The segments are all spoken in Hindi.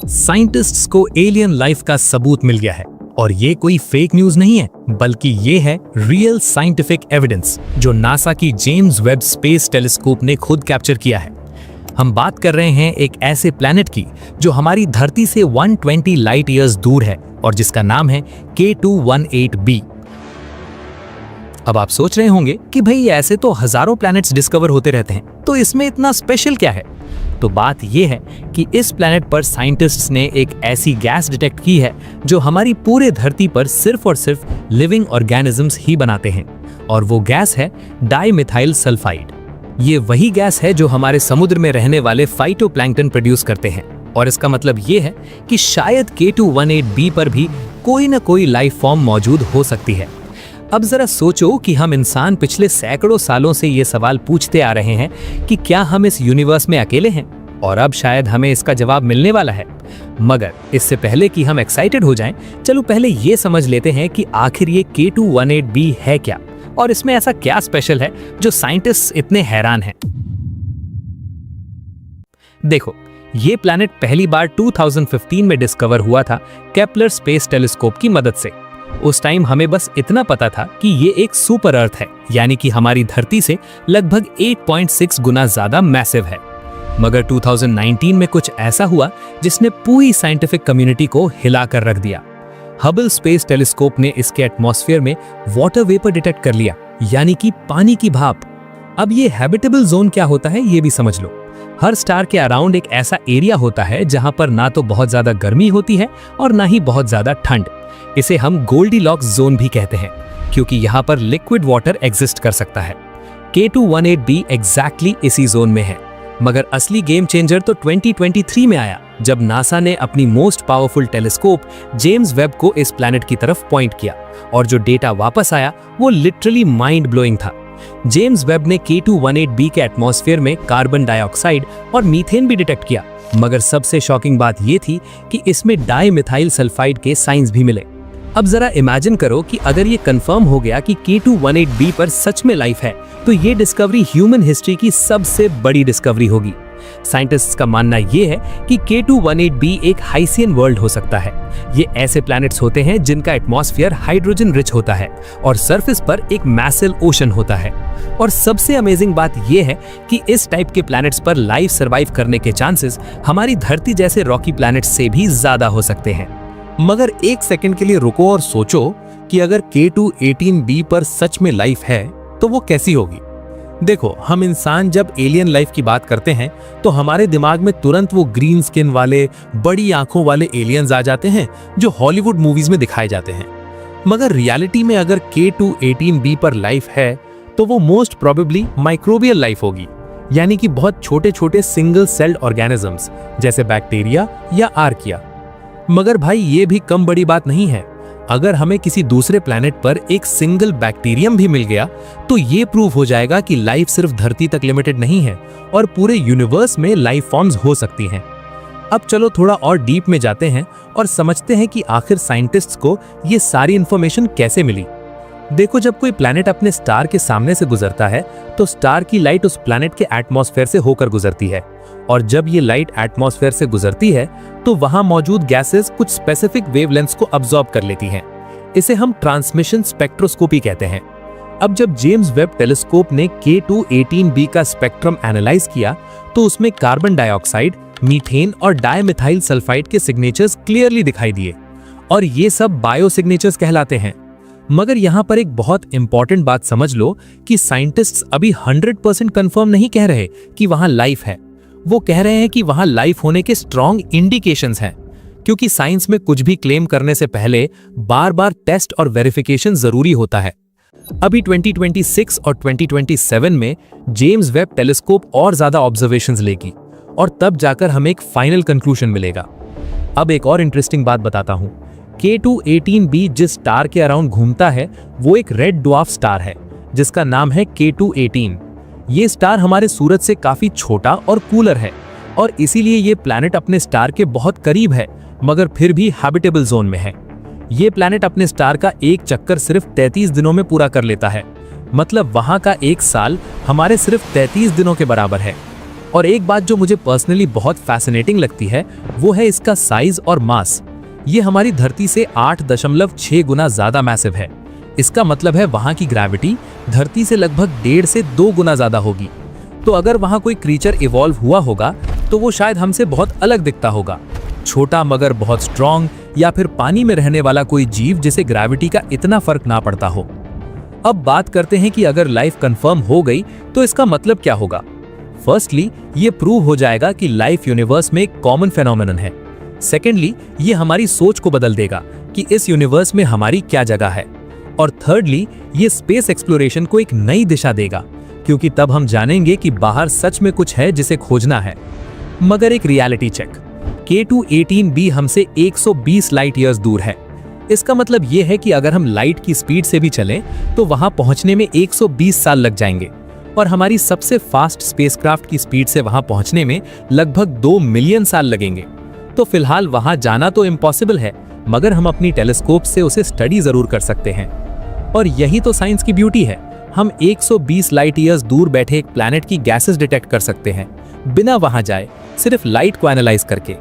साइंटिस्ट्स को एलियन लाइफ का सबूत मिल गया है और ये कोई फेक न्यूज नहीं है, बल्कि ये है रियल साइंटिफिक एविडेंस जो नासा की जेम्स वेब स्पेस टेलीस्कोप ने खुद कैप्चर किया है। हम बात कर रहे हैं एक ऐसे प्लैनेट की जो हमारी धरती से 120 लाइट ईयर्स दूर है और जिसका नाम है K218b। अब आप सोच रहे होंगे कि भाई ऐसे तो हजारों प्लैनेट्स डिस्कवर होते रहते हैं, तो इसमें इतना स्पेशल क्या है? तो बात यह है कि इस प्लैनेट पर साइंटिस्ट्स ने एक ऐसी गैस डिटेक्ट की है जो हमारी पूरे धरती पर सिर्फ और सिर्फ लिविंग ऑर्गेनिजम्स ही बनाते हैं, और वो गैस है डाइमिथाइल सल्फाइड। ये वही गैस है जो हमारे समुद्र में रहने वाले फाइटोप्लैंक्टन प्रोड्यूस करते हैं, और इसका मतलब ये है कि शायद K218b पर भी कोई ना कोई लाइफ फॉर्म मौजूद हो सकती है। अब जरा सोचो कि हम इंसान पिछले सैकड़ों सालों से ये सवाल पूछते आ रहे हैं कि क्या हम इस यूनिवर्स में अकेले हैं, और अब शायद हमें इसका जवाब मिलने वाला है। मगर इससे पहले कि हम एक्साइटेड हो जाएं, चलो पहले ये समझ लेते हैं कि आखिर ये K218b है क्या, और इसमें ऐसा क्या स्पेशल है जो साइंटिस्ट्स इतने हैरान हैं। देखो, ये प्लैनेट पहली बार 2015 में डिस्कवर हुआ था केपलर स्पेस टेलीस्कोप की मदद से। उस टाइम हमें बस इतना पता था कि ये एक सुपर अर्थ है, यानी कि हमारी धरती से लगभग 8.6 गुना ज्यादा मैसिव है। मगर 2019 में कुछ ऐसा हुआ जिसने पूरी साइंटिफिक कम्युनिटी को हिला कर रख दिया। हबल स्पेस टेलीस्कोप ने इसके एटमॉस्फेयर में वाटर वेपर डिटेक्ट कर लिया, यानी कि पानी की भाप। अब ये हैबिटेबल जोन क्या होता है ये भी समझ लो। हर स्टार के अराउंड एक ऐसा एरिया होता है जहां पर ना तो बहुत ज्यादा गर्मी होती है और ना ही बहुत ज्यादा ठंड। इसे हम गोल्डीलॉक्स जोन भी कहते हैं, क्योंकि यहाँ पर लिक्विड वाटर एग्जिस्ट कर सकता है। K218b एग्जैक्टली इसी जोन में है। मगर असली गेम चेंजर तो 2023 में आया, जब नासा ने अपनी most powerful telescope James Webb को इस प्लैनेट की तरफ पॉइंट किया, और जो डेटा वापस आया वो लिटरली माइंड ब्लोइंग था। जेम्स वेब ने K218b के एटमॉस्फेयर में कार्बन डाइऑक्साइड और मीथेन भी डिटेक्ट किया, मगर सबसे शॉकिंग बात ये थी कि इसमें डाइमिथाइल सल्फाइड के साइंस भी मिले। अब जरा इमेजिन करो कि अगर ये कंफर्म हो गया कि K218b पर सच में लाइफ है, तो ये डिस्कवरी ह्यूमन हिस्ट्री की सबसे बड़ी डिस्कवरी होगी। साइंटिस्ट्स का मानना ये है कि K218b एक हाइसियन वर्ल्ड हो सकता है। ये ऐसे प्लैनेट्स होते हैं जिनका एटमॉस्फेयर हाइड्रोजन रिच होता है और सरफेस पर एक मैसिव ओशन होता है। और सबसे अमेजिंग बात ये है कि इस टाइप के प्लैनेट्स पर लाइफ सर्वाइव करने के चांसेस हमारी धरती जैसे रॉकी प्लैनेट्स से भी ज्यादा हो सकते हैं। मगर एक सेकंड के लिए रुको और सोचो कि अगर K218b पर सच में लाइफ है तो वो कैसी होगी। देखो, हम इंसान जब एलियन लाइफ की बात करते हैं तो हमारे दिमाग में तुरंत वो ग्रीन स्किन वाले, बड़ी आंखों वाले एलियंस आ जाते हैं जो हॉलीवुड मूवीज में दिखाए जाते हैं। मगर रियलिटी में अगर K218b पर लाइफ है तो वो मोस्ट प्रोबेबली माइक्रोबियल लाइफ होगी, यानी कि बहुत छोटे छोटे सिंगल सेल्ड ऑर्गेनिजम्स जैसे बैक्टीरिया या आर्किया। मगर भाई ये भी कम बड़ी बात नहीं है। अगर हमें किसी दूसरे प्लैनेट पर एक सिंगल बैक्टीरियम भी मिल गया तो ये प्रूव हो जाएगा कि लाइफ सिर्फ धरती तक लिमिटेड नहीं है और पूरे यूनिवर्स में लाइफ फॉर्म्स हो सकती हैं। अब चलो थोड़ा और डीप में जाते हैं और समझते हैं कि आखिर साइंटिस्ट्स को ये सारी इंफॉर्मेशन कैसे मिली। देखो, जब कोई प्लैनेट अपने स्टार के सामने से गुजरता है तो स्टार की लाइट उस प्लैनेट के एटमॉस्फेयर से होकर गुजरती है, और जब ये लाइट एटमॉस्फेयर से गुजरती है तो वहां मौजूद गैसेस कुछ स्पेसिफिक वेवलेंथ्स को अब्सॉर्ब कर लेती हैं। इसे हम ट्रांसमिशन स्पेक्ट्रोस्कोपी कहते हैं। अब जब जेम्स वेब टेलीस्कोप ने K218b का स्पेक्ट्रम एनालाइज किया तो उसमें कार्बन डाइऑक्साइड, मीथेन और डाइमिथाइल सल्फाइड के सिग्नेचर्स क्लियरली दिखाई दिए, और ये सब बायो सिग्नेचर्स कहलाते हैं। मगर यहाँ पर एक बहुत इंपॉर्टेंट बात समझ लो कि साइंटिस्ट्स अभी 100% कंफर्म नहीं कह रहे कि वहां लाइफ है। वो कह रहे हैं कि वहां लाइफ होने के स्ट्रॉन्ग इंडिकेशंस हैं, क्योंकि साइंस में कुछ भी क्लेम करने से पहले बार बार टेस्ट और वेरिफिकेशन जरूरी होता है। अभी 2026 और 2027 में जेम्स वेब टेलीस्कोप और ज्यादा ऑब्जर्वेशंस लेगी, और तब जाकर हमें एक फाइनल कंक्लूजन मिलेगा। अब एक और इंटरेस्टिंग बात बताता हूं। K218b जिस स्टार के अराउंड घूमता है वो एक रेड ड्वार्फ स्टार है जिसका नाम है K218। ये स्टार हमारे सूरज से काफी छोटा और कूलर है, और इसीलिए ये प्लैनेट अपने स्टार के बहुत करीब है, मगर फिर भी हैबिटेबल जोन में है। ये प्लैनेट अपने स्टार का एक चक्कर सिर्फ 33 दिनों में पूरा कर लेता है। मतलब वहां का एक साल हमारे सिर्फ 33 दिनों के बराबर है। और एक बात जो मुझे पर्सनली बहुत फैसिनेटिंग लगती है वो है इसका साइज और मास। ये हमारी धरती से 8.6 गुना ज्यादा मैसिव है। इसका मतलब है वहां की ग्रेविटी धरती से लगभग 1.5 से 2 गुना ज्यादा होगी। तो अगर वहां कोई क्रीचर इवॉल्व हुआ होगा तो वो शायद हमसे बहुत अलग दिखता होगा, छोटा मगर बहुत स्ट्रांग, या फिर पानी में रहने वाला कोई जीव जिसे ग्रेविटी का इतना फर्क ना पड़ता हो। अब बात करते हैं कि अगर लाइफ कंफर्म हो गई तो इसका मतलब क्या होगा। फर्स्टली, ये प्रूव हो जाएगा कि लाइफ यूनिवर्स में एक कॉमन फेनोमेनन है। सेकेंडली, ये हमारी सोच को बदल देगा कि इस यूनिवर्स में हमारी क्या जगह है। और थर्डली, ये स्पेस एक्सप्लोरेशन को एक नई दिशा देगा, क्योंकि तब हम जानेंगे कि बाहर सच में कुछ है जिसे खोजना है। मगर एक रियलिटी चेक, K2-18b हमसे 120 लाइट ईयर्स दूर है। इसका मतलब यह है कि अगर हम लाइट की स्पीड से भी चलें तो वहां पहुंचने में 120 साल लग जाएंगे, और हमारी सबसे फास्ट स्पेसक्राफ्ट की स्पीड से वहां पहुंचने में लगभग 2 मिलियन साल लगेंगे। तो फिलहाल वहां जाना तो इम्पॉसिबल है, मगर हम अपनी टेलीस्कोप से उसे स्टडी जरूर कर सकते हैं। और यही तो साइंस की ब्यूटी है, हम 120 लाइट ईयर्स दूर बैठे एक प्लैनेट की गैसेस डिटेक्ट कर सकते हैं बिना वहां जाए, सिर्फ लाइट को एनालाइज करके।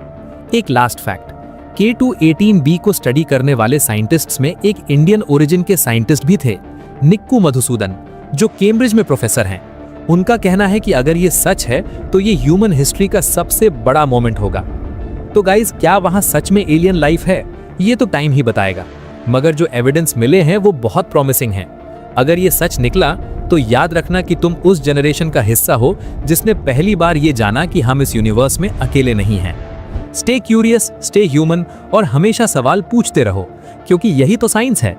एक लास्ट फैक्ट, K2-18b को स्टडी करने वाले साइंटिस्ट्स में एक इंडियन ओरिजिन के साइंटिस्ट भी थे, निक्कू मधुसूदन, जो कैम्ब्रिज में प्रोफेसर हैं। उनका कहना है कि अगर ये सच है तो ये ह्यूमन हिस्ट्री का सबसे बड़ा मोमेंट होगा। तो गाइस, क्या वहां सच में एलियन लाइफ है, ये तो टाइम ही बताएगा, मगर जो एविडेंस मिले हैं वो बहुत प्रॉमिसिंग हैं। अगर ये सच निकला तो याद रखना कि तुम उस जनरेशन का हिस्सा हो जिसने पहली बार ये जाना कि हम इस यूनिवर्स में अकेले नहीं हैं। स्टे क्यूरियस, स्टे ह्यूमन, और हमेशा सवाल पूछते रहो, क्योंकि यही तो साइंस है।